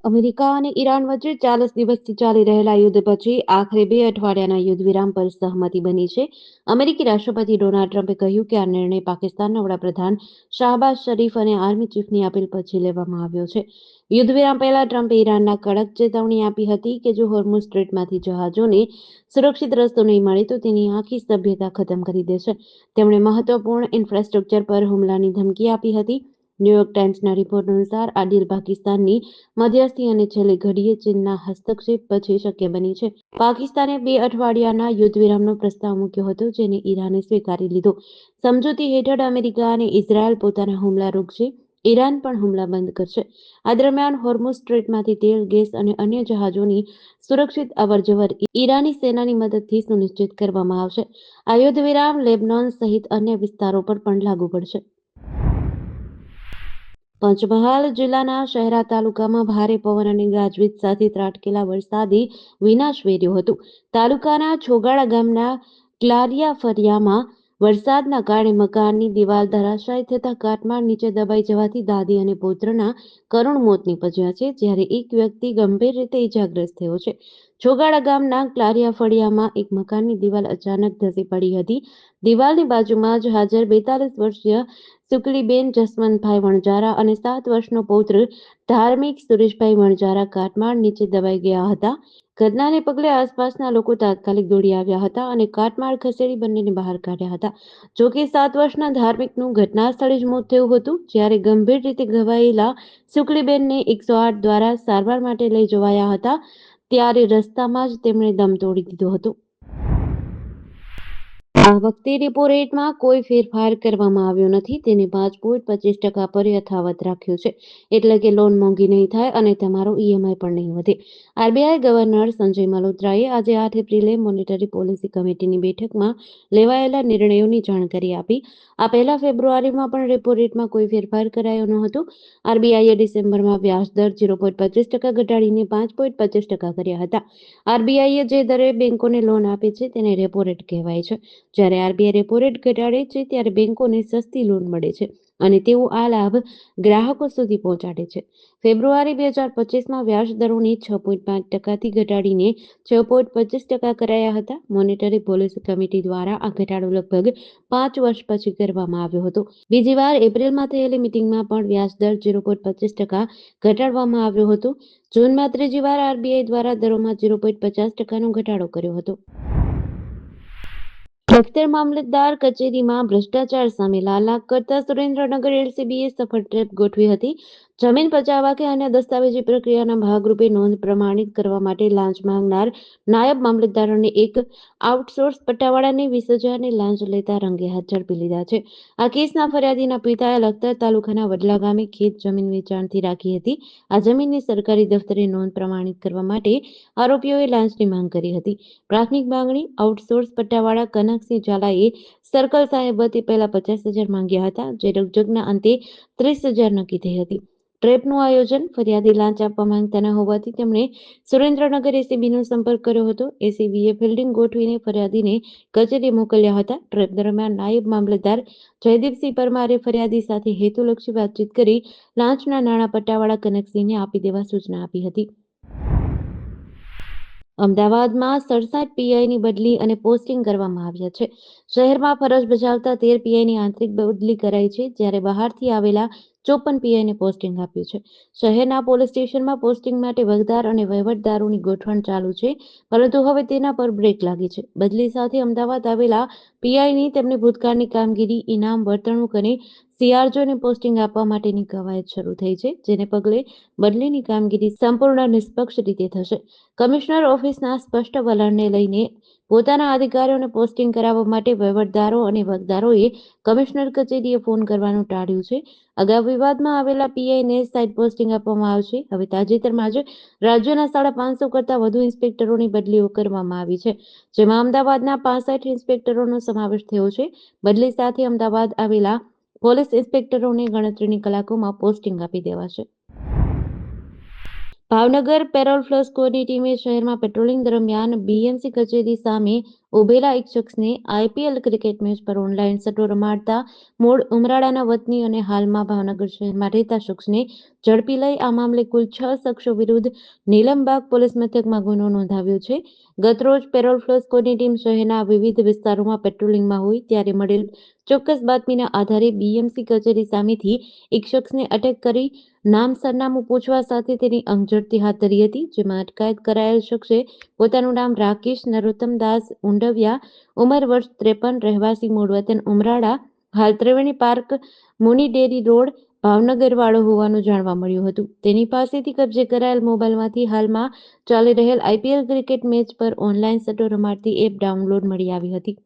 America અને Iran વચ્ચે 40 દિવસથી ચાલી રહેલા યુદ્ધ પછી આખરે 2 અઠવાડિયાના યુદ્ધ વિરામ પર સહમતિ બની છે. અમેરિકી રાષ્ટ્રપતિ ડોનાલ્ડ ટ્રમ્પે કહ્યું કે આ નિર્ણય પાકિસ્તાનના વડાપ્રધાન શાહબાઝ શરીફ અને આર્મી ચીફની અપીલ પછી લેવામાં આવ્યો છે. યુદ્ધ વિરામ પહેલા ટ્રમ્પે ઈરાનને કડક ચેતવણી આપી હતી કે જો હોર્મુઝ સ્ટ્રેટમાંથી જહાજોને સુરક્ષિત રસ્તો નહીં મળે તો તેની આખી સભ્યતા ખતમ કરી દેશે. તેમણે મહત્વપૂર્ણ ઇન્ફ્રાસ્ટ્રક્ચર પર હુમલાની ધમકી આપી હતી. ન્યૂયોર્ક ટાઈમ્સના રિપોર્ટ અનુસાર આ ડીલ પાકિસ્તાનની મધ્યસ્થી અને છેલ્લી ઘડીએ ચીનના હસ્તક્ષેપ પછી શક્ય બની છે. પાકિસ્તાને 2 અઠવાડિયાના યુદ્ધ વિરામનો પ્રસ્તાવ મૂક્યો હતો, જેને ઈરાને સ્વીકારી લીધો. સમજૂતી હેઠળ અમેરિકા અને ઇઝરાયલ પોતાના હુમલા રોકશે. ઈરાન પણ હુમલા બંધ કરશે. આ દરમિયાન હોર્મુઝ સ્ટ્રેટમાંથી તેલ, ગેસ અને અન્ય જહાજોની સુરક્ષિત અવરજવર ઈરાની સેનાની મદદથી સુનિશ્ચિત કરવામાં આવશે. આ યુદ્ધ વિરામ લેબનોન સહિત અન્ય વિસ્તારો પર પણ લાગુ પડશે. પંચમહાલ જિલ્લાના શહેરા તાલુકામાં ભારે પવન અને ગાજવીજ સાથે ત્રાટકેલા વરસાદે વિનાશ વેર્યો હતો. તાલુકાના છોગાળા ગામના ક્લારિયા ફરિયામાં વરસાદના કારણે મકાનની દિવાલ ધરાશાયી થતા કાટમાળ નીચે દબાઈ જવાથી દાદી અને પુત્રના કરુણ મોત નીપજ્યા છે, જ્યારે એક વ્યક્તિ ગંભીર રીતે ઇજાગ્રસ્ત થયો છે. છોગાળા ગામના ક્લારિયા ફળિયામાં એક મકાનની દિવાલ અચાનક ધસી પડી હતી. દિવાલની બાજુમાં જ હાજર 42 વર્ષીય સુકલીબેન જસવંતભાઈ વણજારા અને 7 વર્ષનો પૌત્ર ધાર્મિક સુરેશભાઈ વણજારા કાટમાળ નીચે દબાઈ ગયા હતા. ઘટનાને પગલે આસપાસના લોકો તાત્કાલિક દોડી આવ્યા હતા અને કાટમાળ ખસેડી બંનેને બહાર કાઢ્યા હતા. જોકે 7 વર્ષના ધાર્મિકનું ઘટના સ્થળે જ મોત થયું હતું, જ્યારે ગંભીર રીતે ઘવાયેલા સુકલીબેનને 108 દ્વારા સારવાર માટે લઈ જવાયા હતા, ત્યારે રસ્તામાં જ તેમણે દમ તોડી દીધો હતો. આ વખતે રેપો રેટમાં કોઈ ફેરફાર કરવામાં આવ્યો નથી. તેને 5.25% પર યથાવત રાખ્યો છે. એટલે કે લોન મોંઘી નહીં થાય અને તમારો ઈએમઆઈ પણ નહીં વધે. આરબીઆઈ ગવર્નર સંજય મલ્હોત્રાએ આજે 8 એપ્રિલે મોનેટરી પોલિસી કમિટીની બેઠકમાં લેવાયેલા નિર્ણયોની જાણકારી આપી. આ પહેલા ફેબ્રુઆરીમાં પણ રેપો રેટમાં કોઈ ફેરફાર કરાયો ન હતો. આરબીઆઈએ ડિસેમ્બરમાં વ્યાજદર 0.25% ઘટાડીને 5.25% કર્યા હતા. આરબીઆઈએ જે દરે બેંકોને લોન આપે છે તેને રેપો રેટ કહેવાય છે. જ્યારે આરબીઆઈ રેપો રેટ ઘટાડે છે ત્યારે બેંકોને સસ્તી લોન મળે છે અને તેઓ આ લાભ ગ્રાહકો સુધી પહોંચાડે છે. ફેબ્રુઆરી 2025માં વ્યાજ દરોને 6.5%થી ઘટાડીને 6.25% કરાયા હતા. મોનેટરી પોલિસી કમિટી દ્વારા આ ઘટાડો લગભગ 5 વર્ષ પછી કરવામાં આવ્યો હતો. બીજી વાર એપ્રિલમાં થયેલી મિટિંગમાં પણ વ્યાજદર 0.25% ઘટાડવામાં આવ્યો હતો. જૂનમાં ત્રીજી વાર આરબીઆઈ દ્વારા દરોમાં 0.50%નો ઘટાડો કર્યો હતો. લખતર મામલતદાર કચેરીમાં ભ્રષ્ટાચાર સામે લાલાક કરતા સુરેન્દ્રનગર એલસીબીએ સફળ ટ્રેપ ગોઠવી હતી. જમીન પચાવવા કે અન્ય દસ્તાવેજી પ્રક્રિયાના ભાગરૂપે નોંધ પ્રમાણિત કરવા માટે લાંચ માંગનાર નાયબ મામલતદારોને એક આઉટસોર્સ પટ્ટાવાળાને 20,000ની લાંચ લેતા રંગે હાથ ઝડપી લીધા છે. આ કેસના ફરિયાદીના પિતાએ લખતર તાલુકાના વડલા ગામે ખેત જમીન વેચાણથી રાખી હતી. આ જમીનની સરકારી દફતરે નોંધ પ્રમાણિત કરવા માટે આરોપીઓએ લાંચની માંગ કરી હતી. પ્રાથમિક માંગણી આઉટસોર્સ પટ્ટાવાળા કનકસિંહ ઝાલાએ સર્કલ સાહેબ વતી પહેલા 50,000 માંગ્યા હતા, જે રકઝકના અંતે 30,000 નક્કી થઈ હતી. ટ્રેપનું આયોજન ફરિયાદી લાંચ આપવા માંગતા ન હોવાથી તેમણે સુરેન્દ્રનગર એસીબીનો સંપર્ક કર્યો હતો. એસીબીએ ફિલ્ડિંગ ગોઠવીને ફરિયાદીને કચેરી મોકલ્યા હતા. ટ્રેપ દરમિયાન નાયબ મામલતદાર જયદીપસિંહ પરમારે ફરિયાદી સાથે હેતુલક્ષી વાતચીત કરી લાંચના નાણાં પટ્ટાવાળા કનકસિંહને આપી દેવા સૂચના આપી હતી. અમદાવાદમાં 67 પીઆઈની બદલી અને પોસ્ટિંગ કરવામાં આવ્યા છે. શહેરમાં ફરજ બજાવતા 13 પીઆઈની આંતરિક બદલી કરાઈ છે, જ્યારે બહારથી આવેલા 54 પીઆઈને પોસ્ટિંગ આપ્યું છે. શહેરના પોલીસ સ્ટેશનમાં પોસ્ટિંગ માટે વગદાર અને વહીવટદારોની ગોઠવણ ચાલુ છે, પરંતુ હવે તેના પર બ્રેક લાગી છે. બદલી સાથે અમદાવાદ આવેલા પીઆઈની તેમની ભૂતકાળની કામગીરી, ઇનામ, વર્તણૂક અને સીઆરજોને પોસ્ટિંગ આપવા માટેની કવાયત શરૂ થઈ છે, જેને પગલે બદલીની કામગીરી સંપૂર્ણ નિષ્પક્ષ રીતે થશે. કમિશનર ઓફિસના સ્પષ્ટ વલણને લઈને પોતાના અધિકારીઓને પોસ્ટિંગ કરાવવા માટે વહીવટદારો અને વગદારોએ કમિશનર કચેરીએ ફોન કરવાનું ટાળ્યું છે. અગાઉ વિવાદમાં આવેલા પીઆઈને સાઇડ પોસ્ટિંગ આપવામાં આવશે. હવે તાજેતરમાં જ રાજ્યના 550 કરતાં વધુ ઇન્સ્પેક્ટરોની બદલીઓ કરવામાં આવી છે, જેમાં અમદાવાદના 65 ઇન્સ્પેક્ટરોનો સમાવેશ થયો છે. બદલી સાથે અમદાવાદ આવેલા પોલીસ ઇન્સ્પેક્ટરોને ગણતરીની કલાકોમાં પોસ્ટિંગ આપી દેવાશે. ભાવનગર પેરોલ ફ્લો સ્ક્વોડની ટીમે શહેરમાં પેટ્રોલિંગ દરમિયાન બીએમસી કચેરી સામે ઉભેલા એક શખ્સને આઈપીએલ ક્રિકેટ મેચ પર ઓનલાઈન સટ્ટો રમાડતા મૂળ ઉમરાળાના વતની અને હાલમાં ભાવનગર શહેરમાં રહેતા શખ્સને ઝડપી લઈ આ મામલે કુલ 6 શખ્સો વિરુદ્ધ નીલમબાગ પોલીસ મથકમાં ગુનો નોંધાવ્યો છે. ગતરોજ પેરોલ ફ્લો સ્ક્વોડની ટીમ શહેરના વિવિધ વિસ્તારોમાં પેટ્રોલિંગમાં હોય ત્યારે મળેલ ચોક્કસ બાતમીના આધારે બીએમસી કચેરી સામેથી એક શખ્સને અટક કરી નામ સરનામું પૂછવા સાથે તેની અંગ ઝડપી હાથ ધરી હતી, જેમાં અટકાયત કરાયેલ શખ્સે પોતાનું નામ રાકેશ નરોત્તમ દાસ ઉંડવિયા, ઉંમર વર્ષ 53, રહેવાસી મૂળ વતન ઉમરાળા, હાલ ત્રિવેણી પાર્ક, મુની ડેરી રોડ, ભાવનગર વાળો હોવાનું જાણવા મળ્યું હતું. તેની પાસેથી કબજે કરાયેલ મોબાઈલમાંથી હાલમાં ચાલી રહેલ આઈપીએલ ક્રિકેટ મેચ પર ઓનલાઈન સટ્ટો રમાડતી એપ ડાઉનલોડ મળી આવી હતી.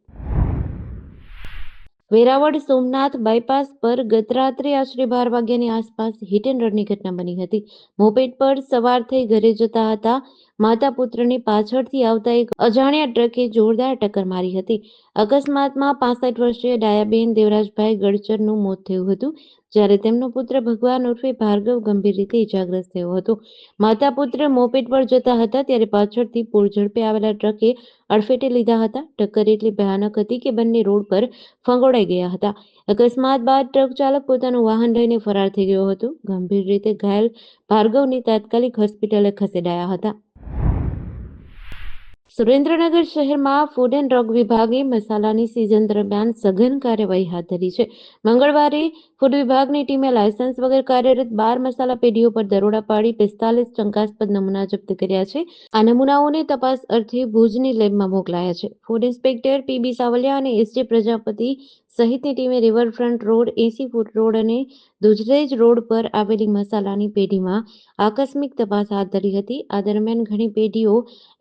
વેરાવળ સોમનાથ બાયપાસ પર ગત રાત્રે આશરે 12 વાગ્યાની આસપાસ હિટ એન્ડ રનની ઘટના બની હતી. મોપેડ પર સવાર થઈ ઘરે જતા હતા માતા પુત્રને પાછળથી આવતા એક અજાણ્યા ટ્રકે જોરદાર ટક્કર મારી હતી. અકસ્માતમાં 65 વર્ષીય ડાયાબેન દેવરાજભાઈ ગડચરનું મોત થયું હતું, જ્યારે તેમનો પુત્ર ભગવાન ઉર્ફે ભાર્ગવ ગંભીર રીતે ઇજાગ્રસ્ત થયો હતો. માતા પુત્ર મોપેડ પર જતા હતા ત્યારે પાછળથી પૂર ઝડપે આવેલા ટ્રકે અડફેટે લીધા હતા. ટક્કર એટલી ભયાનક હતી કે બંને રોડ પર ફંગોળાઈ ગયા હતા. અકસ્માત બાદ ટ્રક ચાલક પોતાનું વાહન લઈને ફરાર થઈ ગયો હતો. ગંભીર રીતે ઘાયલ ભાર્ગવને તાત્કાલિક હોસ્પિટલે ખસેડાયા હતા. સુરેન્દ્રનગર શહેરમાં ફૂડ એન્ડ ડ્રગ વિભાગે મસાલાની સિઝન દરમિયાન સઘન કાર્યવાહી હાથ ધરી છે. મંગળવારે ફૂડ વિભાગની ટીમે લાયસન્સ વગર કાર્યરત 12 મસાલા પેઢીઓ પર દરોડા પાડી 45 શંકાસ્પદ નમૂના જપ્ત કર્યા છે. આ નમૂનાઓને તપાસ અર્થે ભુજની લેબમાં મોકલાયા છે. ફૂડ ઇન્સ્પેક્ટર પીબી સાવલિયા અને એસજે પ્રજાપતિ સહિતની ટીમે રિવરફ્રન્ટ રોડ, 80 ફૂટ રોડ અને દુધરેજ રોડ પર આવેલી મસાલાની પેઢીમાં આકસ્મિક તપાસ હાથ ધરી હતી. આ દરમિયાન ઘણી પેઢીઓ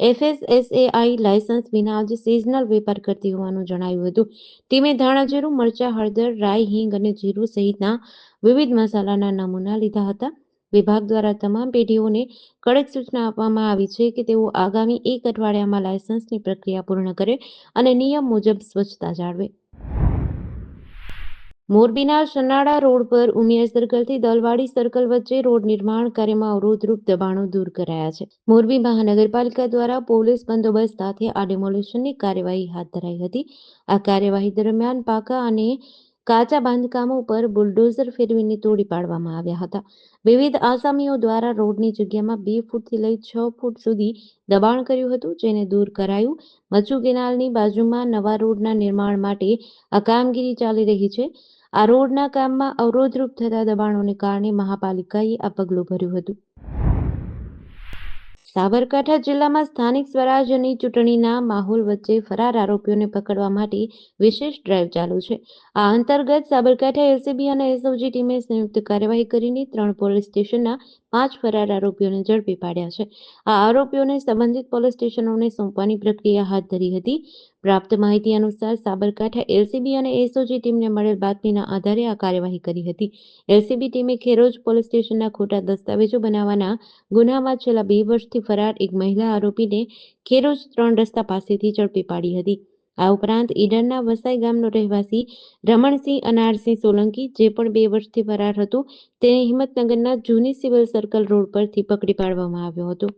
એફએસએસએઆઈ લાયસન્સ વિના જ સિઝનલ વેપાર કરતી હોવાનું જણાયું હતું. ટીમે ધાણાજીરું, મરચાં, હળદર, રાઈ, હિંગ અને જીરું સહિતના વિવિધ મસાલાના નમૂના લીધા હતા. વિભાગ દ્વારા તમામ પેઢીઓને કડક સૂચના આપવામાં આવી છે કે તેઓ આગામી 1 અઠવાડિયામાં લાયસન્સની પ્રક્રિયા પૂર્ણ કરે અને નિયમ મુજબ સ્વચ્છતા જાળવે. મોરબીના સનાડા રોડ પર ઉમિયા સર્કલથી દલવાડી સર્કલ વચ્ચે રોડ નિર્માણ કાર્યમાં અવરોધરૂપ દબાણો દૂર કરાયા છે. મોરબી મહાનગરપાલિકા દ્વારા પોલીસ બંદોબસ્ત સાથે આ ડિમોલિશનની કાર્યવાહી હાથ ધરાઈ હતી. આ કાર્યવાહી દરમિયાન પાકા અને કાચા બાંધકામો પર બુલડોઝર ફેરવીને તોડી પાડવામાં આવ્યા હતા. વિવિધ આસામીઓ દ્વારા રોડની જગ્યામાં 2 ફૂટથી લઈ 6 ફૂટ સુધી દબાણ કર્યું હતું, જેને દૂર કરાયું. મચ્છુ કેનાલની બાજુમાં નવા રોડના નિર્માણ માટે આ કામગીરી ચાલી રહી છે. આ રોડના કામમાં અવરોધરૂપ થતા દબાણોને કારણે મહાપાલિકાએ આ પગલું ભર્યું હતું. સાબરકાંઠા જિલ્લામાં સ્થાનિક સ્વરાજ્યની ચૂંટણીના માહોલ વચ્ચે ફરાર આરોપીઓને પકડવા માટે વિશેષ ડ્રાઈવ ચાલુ છે. આ અંતર્ગત સાબરકાંઠા એલસીબી અને એસઓજી ટીમે સંયુક્ત કાર્યવાહી કરીને 3 પોલીસ સ્ટેશનના 5 ફરાર આરોપીઓને ઝડપી પાડ્યા છે. આ આરોપીઓને સંબંધિત પોલીસ સ્ટેશનોને સોંપવાની પ્રક્રિયા હાથ ધરી હતી. પ્રાપ્ત માહિતી અનુસાર સાબરકાંઠા એલસીબી અને એસઓજી ટીમને મળેલ બાતમીના આધારે આ કાર્યવાહી કરી હતી. એલસીબી ટીમે ખેરોજ પોલીસ સ્ટેશનના ખોટા દસ્તાવેજો બનાવવાના ગુનામાં છેલ્લા 2 વર્ષથી ફરાર એક મહિલા આરોપીને ખેરોજ 3 રસ્તા પાસેથી ઝડપી પાડી હતી. આ ઉપરાંત ઈડરના વસાઈ ગામનો રહેવાસી રમણસિંહ અનારસિંહ સોલંકી, જે પણ 2 વર્ષથી ફરાર હતો, તેને હિંમતનગરના જૂની સિવિલ સર્કલ રોડ પરથી પકડી પાડવામાં આવ્યો હતો.